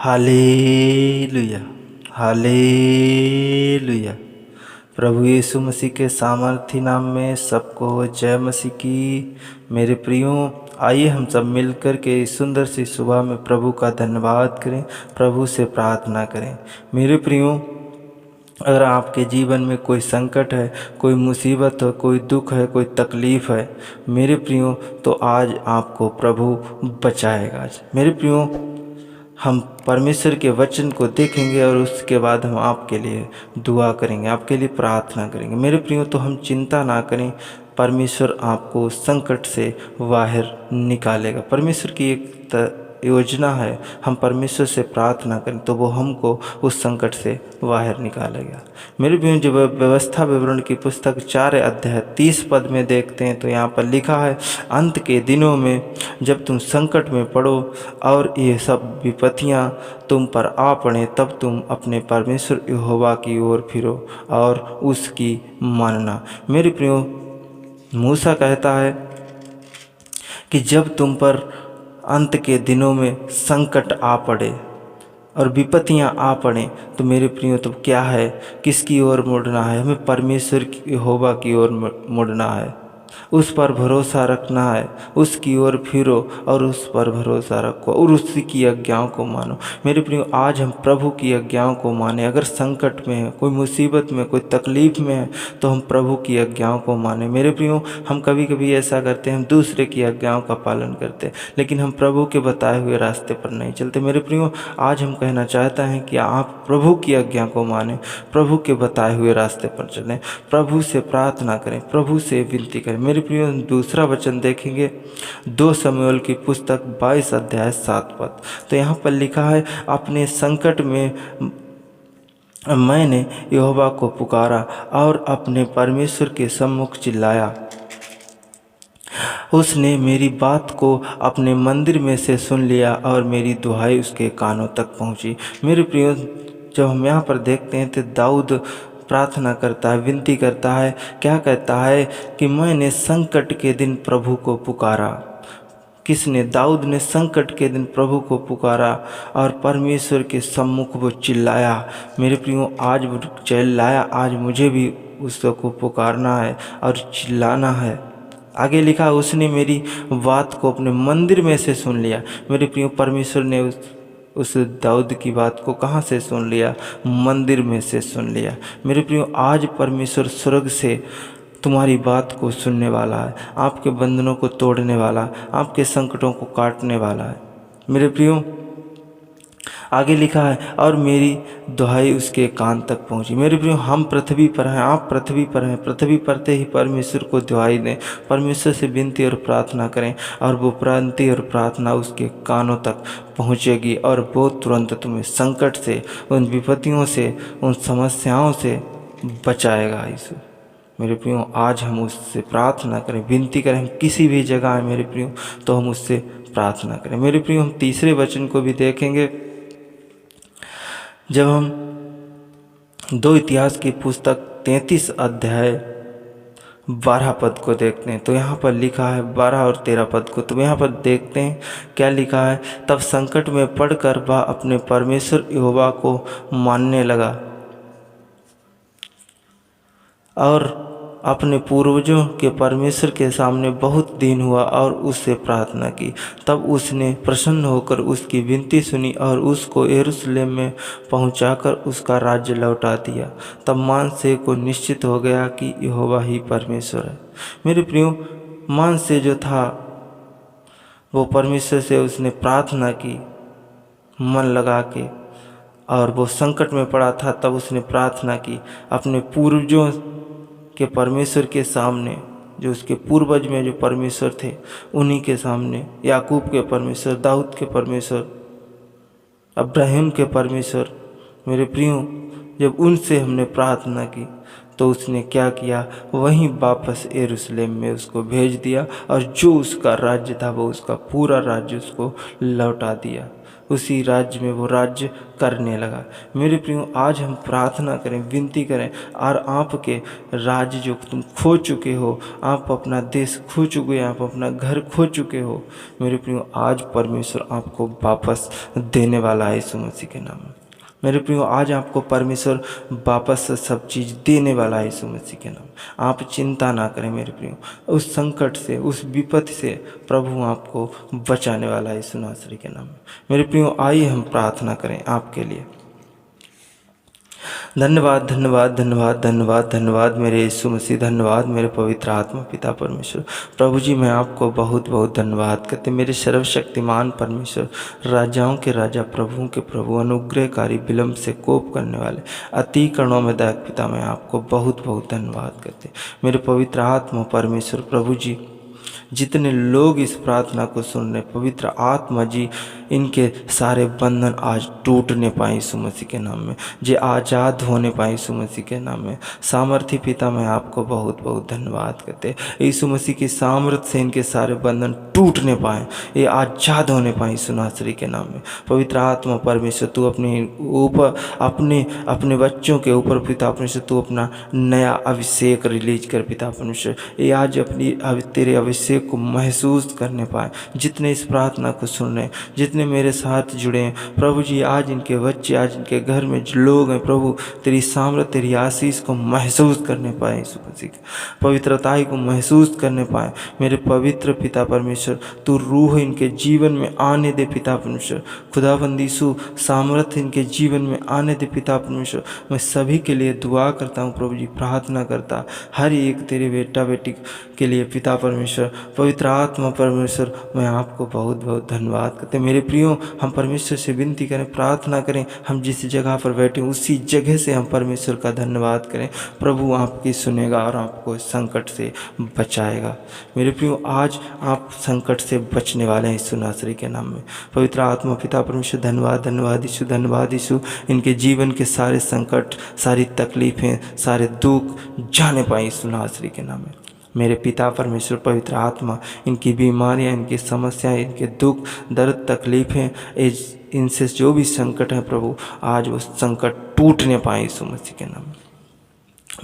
Hallelujah, hallelujah. प्रभु यीशु मसीह के सामर्थी नाम में सबको जय मसीह की। मेरे प्रियो, आइए हम सब मिलकर के इस सुंदर सी सुबह में प्रभु का धन्यवाद करें, प्रभु से प्रार्थना करें। मेरे प्रियो, अगर आपके जीवन में कोई संकट है, कोई मुसीबत है, कोई दुख है, कोई तकलीफ़ है, मेरे प्रियो, तो आज आपको प्रभु बचाएगा। मेरे प्रियो, हम परमेश्वर के वचन को देखेंगे और उसके बाद हम आपके लिए दुआ करेंगे, आपके लिए प्रार्थना करेंगे। मेरे प्रियो, तो हम चिंता ना करें, परमेश्वर आपको संकट से बाहर निकालेगा। परमेश्वर की एक योजना है, हम परमेश्वर से प्रार्थना करें तो वो हमको उस संकट से बाहर निकालेगा। मेरे प्रियो, जब व्यवस्था विवरण की पुस्तक 4 अध्याय 30 पद में देखते हैं तो यहाँ पर लिखा है, अंत के दिनों में जब तुम संकट में पड़ो और ये सब विपत्तियाँ तुम पर आ पड़े, तब तुम अपने परमेश्वर यहोवा की ओर फिरो और उसकी मानना। मेरे प्रियो, मूसा कहता है कि जब तुम पर अंत के दिनों में संकट आ पड़े और विपत्तियाँ आ पड़ें, तो मेरे प्रियो, तो क्या है, किसकी ओर मुड़ना है? हमें परमेश्वर की यहोवा की ओर मुड़ना है, उस पर भरोसा रखना है, उसकी ओर फिरो और उस पर भरोसा रखो और उसी की आज्ञाओं को मानो। मेरे प्रियो, आज हम प्रभु की आज्ञाओं को माने। अगर संकट में है, कोई मुसीबत में, कोई तकलीफ़ में है, तो हम प्रभु की आज्ञाओं को माने। मेरे प्रियो, हम कभी कभी ऐसा करते हैं, हम दूसरे की आज्ञाओं का पालन करते हैं, लेकिन हम प्रभु के बताए हुए रास्ते पर नहीं चलते। मेरे प्रियो, आज हम कहना चाहते हैं कि आप प्रभु की आज्ञा को माने, प्रभु के बताए हुए रास्ते पर चलें, प्रभु से प्रार्थना करें, प्रभु से विनती करें। मेरे प्रियो, दूसरा वचन देखेंगे 2 शमूएल की पुस्तक 22 अध्याय 7 पद। तो यहाँ पर लिखा है, अपने संकट में मैंने यहोवा को पुकारा और अपने परमेश्वर के सम्मुख चिल्लाया। उसने मेरी बात को अपने मंदिर में से सुन लिया और मेरी दुहाई उसके कानों तक पहुँची। मेरे प्रियो, जब हम यहाँ पर देखते हैं तो दाऊद प्रार्थना करता है, विनती करता है। क्या कहता है कि मैंने संकट के दिन प्रभु को पुकारा। किसने? दाऊद ने संकट के दिन प्रभु को पुकारा और परमेश्वर के सम्मुख वो चिल्लाया। मेरे प्रियो, आज वो चिल्लाया, आज मुझे भी उसको पुकारना है और चिल्लाना है। आगे लिखा, उसने मेरी बात को अपने मंदिर में से सुन लिया। मेरे प्रियो, परमेश्वर ने उस दाऊद की बात को कहाँ से सुन लिया? मंदिर में से सुन लिया। मेरे प्रियो, आज परमेश्वर स्वर्ग से तुम्हारी बात को सुनने वाला है, आपके बंधनों को तोड़ने वाला, आपके संकटों को काटने वाला है। मेरे प्रियो, आगे लिखा है, और मेरी दुहाई उसके कान तक पहुंची। मेरे प्रियो, हम पृथ्वी पर हैं, आप पृथ्वी पर हैं, पृथ्वी पर ही परमेश्वर को दुहाई दें, परमेश्वर से विनती और प्रार्थना करें और वो विनती और प्रार्थना उसके कानों तक पहुंचेगी और वो तुरंत तुम्हें संकट से, उन विपत्तियों से, उन समस्याओं से बचाएगा। यीशु, मेरे प्रियो, आज हम उससे प्रार्थना करें, विनती करें। हम किसी भी जगह हैं मेरे प्रियो, तो हम उससे प्रार्थना करें। मेरे प्रियो, हम तीसरे वचन को भी देखेंगे। जब हम 2 इतिहास की पुस्तक 33 अध्याय 12 पद को देखते हैं तो यहाँ पर लिखा है, 12 और 13 पद को, तो यहाँ पर देखते हैं क्या लिखा है। तब संकट में पड़कर वह अपने परमेश्वर यहोवा को मानने लगा और अपने पूर्वजों के परमेश्वर के सामने बहुत दिन हुआ और उससे प्रार्थना की। तब उसने प्रसन्न होकर उसकी विनती सुनी और उसको यरूशलेम में पहुंचाकर उसका राज्य लौटा दिया। तब मनश्शे को निश्चित हो गया कि यहोवा ही परमेश्वर है। मेरे प्रियो, मनश्शे जो था वो परमेश्वर से उसने प्रार्थना की मन लगा के, और वो संकट में पड़ा था। तब उसने प्रार्थना की अपने पूर्वजों के परमेश्वर के सामने, जो उसके पूर्वज में जो परमेश्वर थे उन्हीं के सामने, याकूब के परमेश्वर, दाऊद के परमेश्वर, अब्राहिम के परमेश्वर। मेरे प्रियो, जब उनसे हमने प्रार्थना की तो उसने क्या किया, वहीं वापस यरूशलेम में उसको भेज दिया और जो उसका राज्य था वो उसका पूरा राज्य उसको लौटा दिया। उसी राज्य में वो राज्य करने लगा। मेरे प्रियो, आज हम प्रार्थना करें, विनती करें, और आपके राज्य जो तुम खो चुके हो, आप अपना देश खो चुके हो, आप अपना घर खो चुके हो, मेरे प्रियो आज परमेश्वर आपको वापस देने वाला है यीशु मसीह के नाम में। मेरे प्रियो, आज आपको परमेश्वर वापस से सब चीज़ देने वाला है यीशु मसीह के नाम। आप चिंता ना करें मेरे प्रियो, उस संकट से, उस विपत्ति से प्रभु आपको बचाने वाला है यीशु नासरी के नाम में। मेरे प्रियो, आइए हम प्रार्थना करें आपके लिए। धन्यवाद धन्यवाद धन्यवाद धन्यवाद धन्यवाद मेरे यीशु मसीह, धन्यवाद मेरे पवित्र आत्मा पिता परमेश्वर। प्रभु जी, मैं आपको बहुत बहुत धन्यवाद करते, मेरे सर्वशक्तिमान परमेश्वर, राजाओं के राजा, प्रभुओं के प्रभु, अनुग्रहकारी, विलम्ब से कोप करने वाले, अति करुणा में दयाक पिता, मैं आपको बहुत बहुत धन्यवाद करते मेरे पवित्र आत्मा परमेश्वर। प्रभु जी, जितने लोग इस प्रार्थना को सुन रहे, पवित्र आत्मा जी, इनके सारे बंधन आज टूटने पाए यीशु मसीह के नाम में, जे आज़ाद होने पाए यीशु मसीह के नाम में। सामर्थ्य पिता, मैं आपको बहुत बहुत धन्यवाद करते, यीशु मसीह की सामर्थ्य से इनके सारे बंधन टूटने पाए, ये आज़ाद होने पाए यीशु नासरी के नाम में। पवित्र आत्मा परमेश्वर, तू अपने ऊपर, अपने अपने बच्चों के ऊपर पिता परमेश्वर, तू अपना नया अभिषेक रिलीज कर पिता परमेश्वर। ये आज अपनी तेरे अभिषेक को महसूस करने पाए, जितने इस प्रार्थना को सुन रहे हैं, जितने मेरे साथ जुड़े हैं प्रभु जी, आज इनके बच्चे, आज इनके घर में जो लोग हैं प्रभु, तेरी सामर्थ, तेरी आशीष को महसूस करने पाए, यीशु मसीह की पवित्रताई को महसूस करने पाए। मेरे पवित्र पिता परमेश्वर, तू रूह इनके जीवन में आने दे पिता परमेश्वर। खुदाबंद यीशु, सामर्थ इनके जीवन में आने दे पिता परमेश्वर। मैं सभी के लिए दुआ करता हूँ प्रभु जी, प्रार्थना करता हर एक तेरे बेटा बेटी के लिए पिता परमेश्वर। पवित्र आत्मा परमेश्वर, मैं आपको बहुत बहुत धन्यवाद करते। मेरे प्रियो, हम परमेश्वर से विनती करें, प्रार्थना करें, हम जिस जगह पर बैठे उसी जगह से हम परमेश्वर का धन्यवाद करें। प्रभु आपकी सुनेगा और आपको संकट से बचाएगा। मेरे प्रियो, आज आप संकट से बचने वाले हैं यीशु नासरी के नाम में। पवित्र आत्मा पिता परमेश्वर, धन्यवाद धन्यवाद यीशु, धन्यवाद यीशु। इनके जीवन के सारे संकट, सारी तकलीफें, सारे दुख जाने पाए यीशु नासरी के नाम में। मेरे पिता परमेश्वर, पवित्र आत्मा, इनकी बीमारियां, इनकी समस्याएं, इनके दुख, दर्द, तकलीफें, इनसे जो भी संकट है प्रभु, आज वो संकट टूटने पाए यीशु मसीह के नाम में।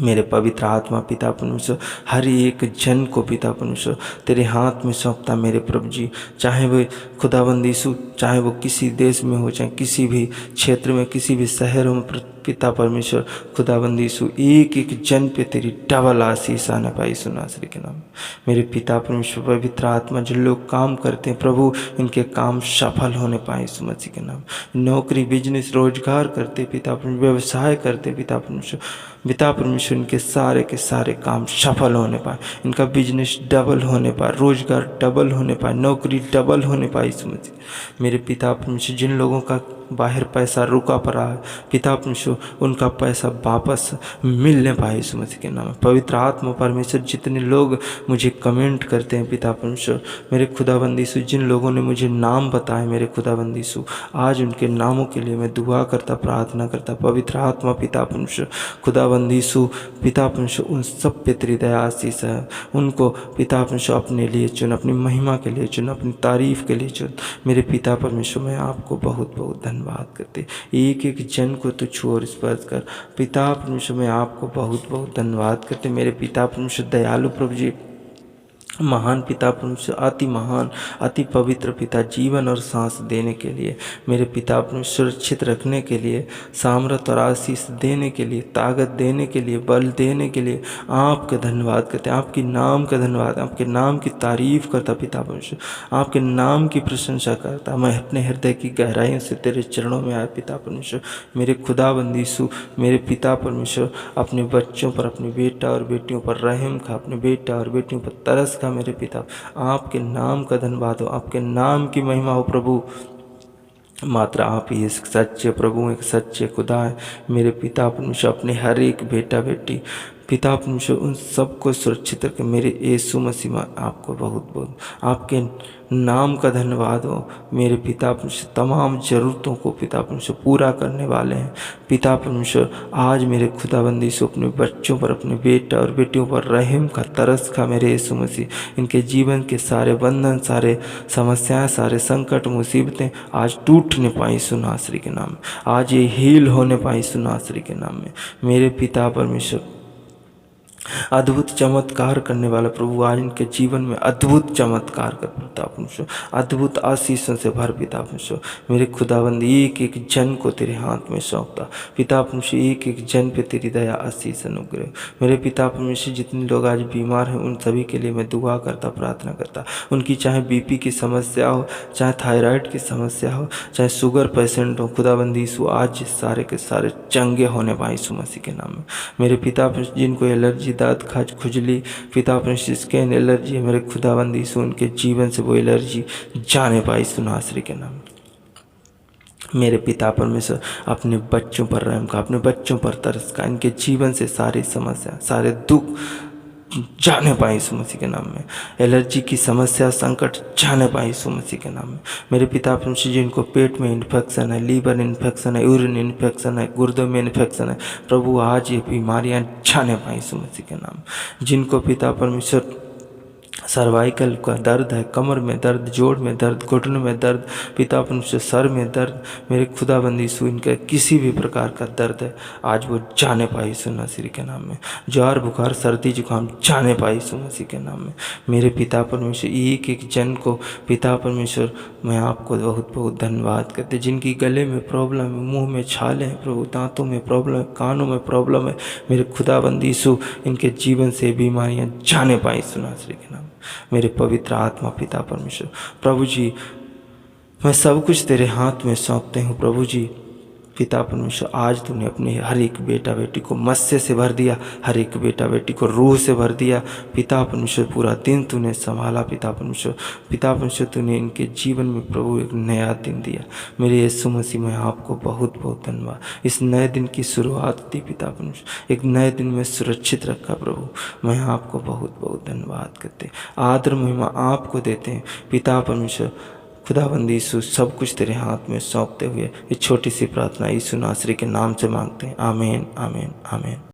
मेरे पवित्र आत्मा पिता परमेश्वर, हर एक जन को पिता परमेश्वर तेरे हाथ में सौंपता मेरे प्रभु जी। चाहे वो खुदाबंद यीशु, चाहे वो किसी देश में हो, चाहे किसी भी क्षेत्र में, किसी भी शहर में पिता परमेश्वर, खुदाबंद यीशु, एक एक जन पे तेरी डबल आशीष आने पाई यीशु नासरी के नाम। मेरे पिता परमेश्वर, पवित्र आत्मा, जो लोग काम करते हैं प्रभु, इनके काम सफल होने पाए यीशु मसीह के नाम। नौकरी, बिजनेस, रोजगार करते पिता परमेश्वर, व्यवसाय करते पिता परमेश्वर, पिता परमेश्वर, इनके सारे के सारे काम सफल होने पाए, इनका बिजनेस डबल होने पाए, रोजगार डबल होने पाए, नौकरी डबल होने पाए यीशु मसीह। मेरे पिता परमेश्वर, जिन लोगों का बाहर पैसा रुका पड़ा है पिता परमेश्वर, उनका पैसा वापस मिलने पाए यीशु मसीह के नाम में। पवित्र आत्मा परमेश्वर, जितने लोग मुझे कमेंट करते हैं पिता परमेश्वर, मेरे खुदाबंद यीशु, जिन लोगों ने मुझे नाम बताए मेरे खुदाबंद यीशु, आज उनके नामों के लिए मैं दुआ करता, प्रार्थना करता। पवित्र आत्मा पिता परमेश्वर, खुदाबंद यीशु, पिता परमेश्वर, उन सब पे तेरी दया आशीष है। उनको पिता परमेश्वर अपने लिए चुन, अपनी महिमा के लिए चुन, अपनी तारीफ के लिए चुन। मेरे पिता परमेश्वर, मैं आपको बहुत बहुत धन्यवाद करते, एक एक जन को तो छू और स्पर्श कर। पिता परमेश्वर, मैं आपको बहुत बहुत धन्यवाद करते। मेरे पिता परमेश्वर, दयालु प्रभु जी, महान पिता परमेश्वर, अति महान, अति पवित्र पिता, जीवन और सांस देने के लिए, मेरे पिता परमेश्वर, सुरक्षित रखने के लिए, सामर्थ और आशीष देने के लिए, ताकत देने के लिए, बल देने के लिए आपका धन्यवाद करते हैं। आपके नाम का धन्यवाद, आपके नाम की तारीफ करता पिता परमेश्वर, आपके नाम की प्रशंसा करता। मैं अपने हृदय की गहराइयों से तेरे चरणों में आया पिता परमेश्वर। मेरे खुदाबंद यीशु, मेरे पिता परमेश्वर, अपने बच्चों पर, अपने बेटा और बेटियों पर रहम खा, अपने बेटा और बेटियों पर तरस खा। मेरे पिता, आपके नाम का धन्यवाद हो, आपके नाम की महिमा हो प्रभु। मात्र आप ही एक सच्चे प्रभु, एक सच्चे खुदा है। मेरे पिता परमेश्वर, अपने हर एक बेटा बेटी पिता परमेश्वर उन सबको सुरक्षित रखे। मेरे यीशु मसीह में आपको बहुत बहुत आपके नाम का धन्यवाद हो। मेरे पिता परमेश्वर तमाम ज़रूरतों को पिता परमेश्वर पूरा करने वाले हैं। पिता परमेश्वर आज मेरे खुदाबंदी से अपने बच्चों पर, अपने बेटा और बेटियों पर रहम का, तरस का मेरे यीशु मसीह। इनके जीवन के सारे बंधन, सारे समस्याएं, सारे संकट, मुसीबतें आज टूटने पाई यीशु नासरी के नाम में। आज ये हील होने पाई यीशु नासरी के नाम में। मेरे पिता परमेश्वर अद्भुत चमत्कार करने वाला प्रभु आज इनके जीवन में अद्भुत चमत्कार कर पिता परमेश्वर, अद्भुत आशीषों से भर पिता परमेश्वर। मेरे खुदाबंद एक एक जन को तेरे हाथ में सौंपता पिता परमेश्वर, एक एक जन पे तेरी दया, आशीष, अनुग्रह। मेरे पिता परमेश्वर जितने लोग आज बीमार हैं उन सभी के लिए मैं दुआ करता, प्रार्थना करता। उनकी चाहे बीपी की समस्या हो, चाहे थायराइड की समस्या हो, चाहे शुगर पेशेंट हो, खुदाबंदी यीशु आज सारे के सारे चंगे होने पाए यीशु मसीह के नाम में। मेरे पिता परमेश्वर जिनको एलर्जी, दांत खाज, खुजली, पिता परमेश्वर स्किन एलर्जी है, मेरे खुदाबंदी यीशु उनके जीवन से वो एलर्जी जाने पाई यीशु नासरी के नाम में। मेरे पिता परमेश्वर अपने बच्चों पर रहम का, अपने बच्चों पर तरस का, इनके जीवन से सारी समस्या, सारे दुख जाने पाए यीशु मसीह के नाम में। एलर्जी की समस्या, संकट जाने पाए यीशु मसीह के नाम में। मेरे पिता परमेश्वर जिनको पेट में इन्फेक्शन है, लीवर इन्फेक्शन है, यूरिन इन्फेक्शन है, गुर्दों में इन्फेक्शन है, प्रभु आज ये बीमारियां जाने पाए यीशु मसीह के नाम में। जिनको पिता परमेश्वर सर्वाइकल का दर्द है, कमर में दर्द, जोड़ में दर्द, घुटनों में दर्द, पिता परमेश्वर सर में दर्द, मेरे खुदाबंदी यीशु इनका किसी भी प्रकार का दर्द है आज वो जाने पाए यीशु नासरी के नाम में। ज्वार, बुखार, सर्दी, जुकाम जाने पाए यीशु मसीह के नाम में। मेरे पिता परमेश्वर एक एक जन को पिता परमेश्वर मैं आपको बहुत बहुत धन्यवाद करते। जिनकी गले में प्रॉब्लम है, मुँह में छाले हैं प्रभु, दांतों में प्रॉब्लम है, कानों में प्रॉब्लम है, मेरे खुदाबंदी यीशु इनके जीवन से बीमारियाँ जाने पाए यीशु नासरी के नाम। मेरे पवित्र आत्मा पिता परमेश्वर प्रभु जी, मैं सब कुछ तेरे हाथ में सौंपते हूँ प्रभु जी। पिता परमेश्वर आज तूने अपने हर एक बेटा बेटी को मत्स्य से भर दिया, हर एक बेटा बेटी को रूह से भर दिया पिता परमेश्वर। पूरा दिन तूने संभाला पिता परमेश्वर। पिता परमेश्वर तूने इनके जीवन में प्रभु एक नया दिन दिया। मेरे यीशु मसीह में आपको बहुत बहुत धन्यवाद। इस नए दिन की शुरुआत दी पिता परमेश्वर, एक नए दिन में सुरक्षित रखा प्रभु। मैं आपको बहुत बहुत धन्यवाद करते, आदर महिमा आपको देते हैं पिता परमेश्वर। खुदाबंदी यीशु सब कुछ तेरे हाथ में सौंपते हुए ये छोटी सी प्रार्थना यीशु नासरी के नाम से मांगते हैं। आमीन, आमीन, आमीन।